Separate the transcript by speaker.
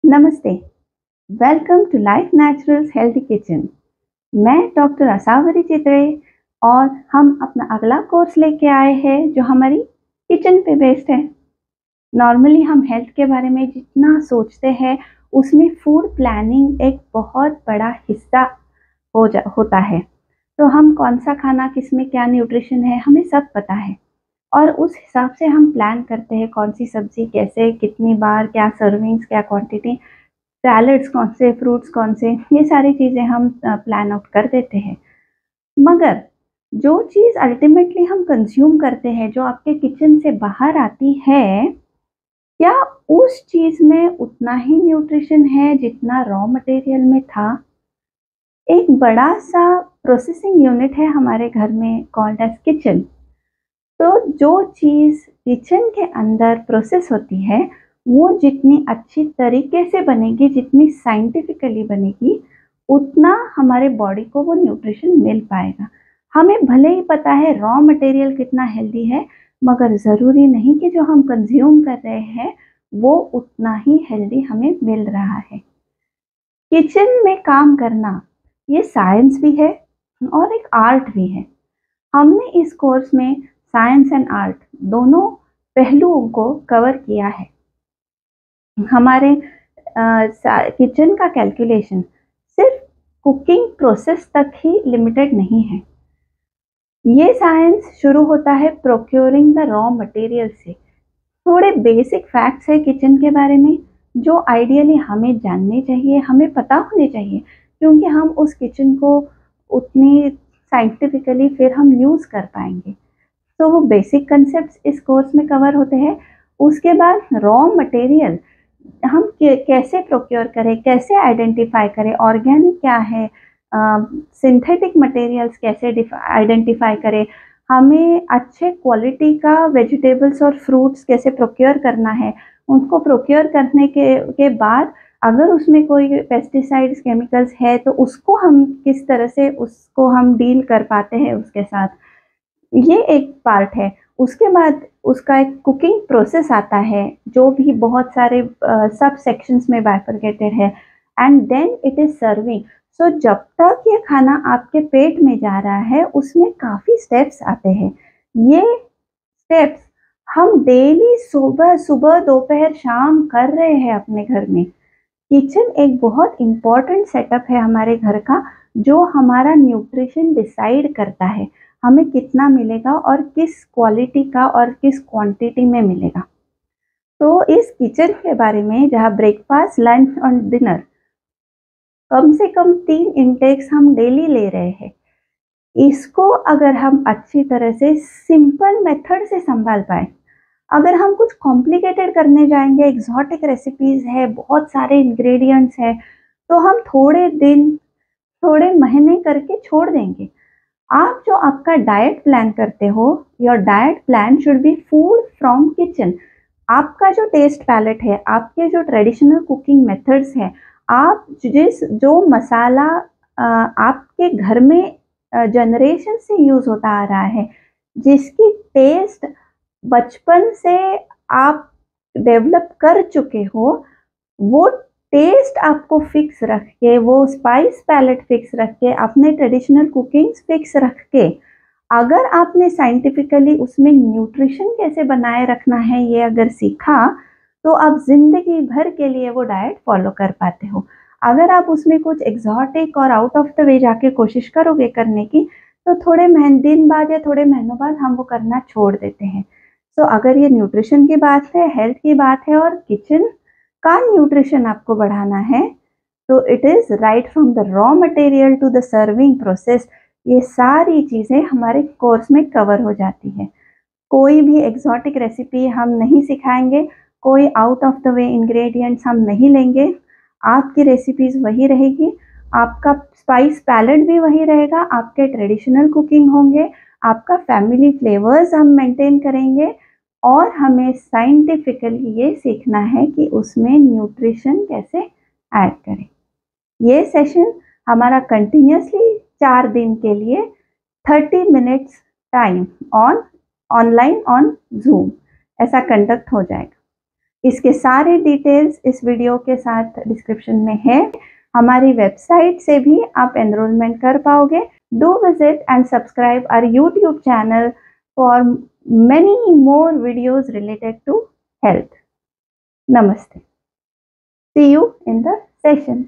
Speaker 1: नमस्ते। Welcome to life naturals healthy kitchen. मैं doctor Asavari Chitre और हम अपना अगला कोर्स लेके आए हैं जो हमारी किचन पे बेस्ड है। नॉर्मली हम हेल्थ के बारे में जितना सोचते हैं उसमें फूड प्लानिंग एक बहुत बड़ा हिस्सा होता है। तो हम कौन सा खाना, किस में क्या न्यूट्रिशन है, हमें सब पता है और उस हिसाब से हम प्लान करते हैं कौन सी सब्जी कैसे, कितनी बार, क्या सर्विंग्स, क्या क्वांटिटी, सैलड्स कौन से, फ्रूट्स कौन से, ये सारी चीज़ें हम प्लान आउट कर देते हैं। मगर जो चीज़ अल्टीमेटली हम कंज्यूम करते हैं, जो आपके किचन से बाहर आती है, क्या उस चीज़ में उतना ही न्यूट्रिशन है जितना रॉ मटेरियल में था? एक बड़ा सा प्रोसेसिंग यूनिट है हमारे घर में कॉल्ड एज किचन। तो जो चीज़ किचन के अंदर प्रोसेस होती है वो जितनी अच्छी तरीके से बनेगी, जितनी साइंटिफिकली बनेगी, उतना हमारे बॉडी को वो न्यूट्रिशन मिल पाएगा। हमें भले ही पता है रॉ मटेरियल कितना हेल्दी है, मगर ज़रूरी नहीं कि जो हम कंज्यूम कर रहे हैं वो उतना ही हेल्दी हमें मिल रहा है। किचन में काम करना ये साइंस भी है और एक आर्ट भी है। हमने इस कोर्स में साइंस एंड आर्ट दोनों पहलुओं को कवर किया है। हमारे किचन का कैलकुलेशन सिर्फ कुकिंग प्रोसेस तक ही लिमिटेड नहीं है। ये साइंस शुरू होता है प्रोक्योरिंग द रॉ मटेरियल से। थोड़े बेसिक फैक्ट्स है किचन के बारे में जो आइडियली हमें जानने चाहिए, हमें पता होने चाहिए, क्योंकि हम उस किचन को उतनी साइंटिफिकली फिर हम यूज़ कर पाएंगे। तो वो बेसिक कंसेप्ट्स इस कोर्स में कवर होते हैं। उसके बाद रॉ मटेरियल हम कैसे प्रोक्योर करें, कैसे आइडेंटिफाई करें, ऑर्गेनिक क्या है, सिंथेटिक मटेरियल्स कैसे आइडेंटिफाई करें, हमें अच्छे क्वालिटी का वेजिटेबल्स और फ्रूट्स कैसे प्रोक्योर करना है, उनको प्रोक्योर करने के बाद अगर उसमें कोई पेस्टिसाइड्स, केमिकल्स है तो उसको हम किस तरह से उसको हम डील कर पाते हैं उसके साथ, ये एक पार्ट है। उसके बाद उसका एक कुकिंग प्रोसेस आता है जो भी बहुत सारे सब सेक्शंस में बाइफरकेटेड है, and then it is serving. So जब तक ये खाना आपके पेट में जा रहा है उसमें काफ़ी स्टेप्स आते हैं। ये स्टेप्स हम डेली सुबह सुबह, दोपहर, शाम कर रहे हैं अपने घर में। किचन एक बहुत इम्पॉर्टेंट सेटअप है हमारे घर का जो हमारा न्यूट्रिशन डिसाइड करता है, हमें कितना मिलेगा और किस क्वालिटी का और किस क्वांटिटी में मिलेगा। तो इस किचन के बारे में, जहाँ ब्रेकफास्ट, लंच और डिनर कम से कम 3 इंटेक्स हम डेली ले रहे हैं, इसको अगर हम अच्छी तरह से सिंपल मेथड से संभाल पाए, अगर हम कुछ कॉम्प्लिकेटेड करने जाएंगे, एग्जॉटिक रेसिपीज है, बहुत सारे इंग्रेडिएंट्स है, तो हम थोड़े दिन, थोड़े महीने करके छोड़ देंगे। आप जो आपका डाइट प्लान करते हो, your diet plan should be food from kitchen. आपका जो टेस्ट पैलेट है, आपके जो ट्रेडिशनल कुकिंग मेथड्स है, आप जो मसाला आपके घर में जनरेशन से यूज होता आ रहा है, जिसकी टेस्ट बचपन से आप डेवलप कर चुके हो, वो टेस्ट आपको फिक्स रख के, वो स्पाइस पैलेट फिक्स रख के, अपने ट्रेडिशनल कुकिंग्स फिक्स रख के, अगर आपने साइंटिफिकली उसमें न्यूट्रिशन कैसे बनाए रखना है ये अगर सीखा, तो आप जिंदगी भर के लिए वो डाइट फॉलो कर पाते हो। अगर आप उसमें कुछ एग्जॉटिक और आउट ऑफ द वे जाके कोशिश करोगे करने की, तो थोड़े दिन बाद या थोड़े महीनों बाद हम वो करना छोड़ देते हैं। तो अगर ये न्यूट्रिशन की बात है, हेल्थ की बात है और किचन का न्यूट्रिशन आपको बढ़ाना है, तो it is right from the raw material to the serving process. ये सारी चीज़ें हमारे कोर्स में कवर हो जाती है। कोई भी एग्जॉटिक रेसिपी हम नहीं सिखाएंगे, कोई out of the way ingredients हम नहीं लेंगे। आपकी रेसिपीज़ वही रहेगी, आपका स्पाइस पैलेट भी वही रहेगा, आपके ट्रेडिशनल कुकिंग होंगे, आपका फैमिली फ्लेवर्स हम मेंटेन करेंगे, और हमें साइंटिफिकली ये सीखना है कि उसमें न्यूट्रिशन कैसे ऐड करें। ये सेशन हमारा कंटिन्यूसली 4 दिन के लिए 30 minutes time online on zoom ऐसा कंडक्ट हो जाएगा। इसके सारे डिटेल्स इस वीडियो के साथ डिस्क्रिप्शन में है। हमारी वेबसाइट से भी आप एनरोलमेंट कर पाओगे। Do visit and subscribe our YouTube channel for many more videos related to health. Namaste. See you in the session.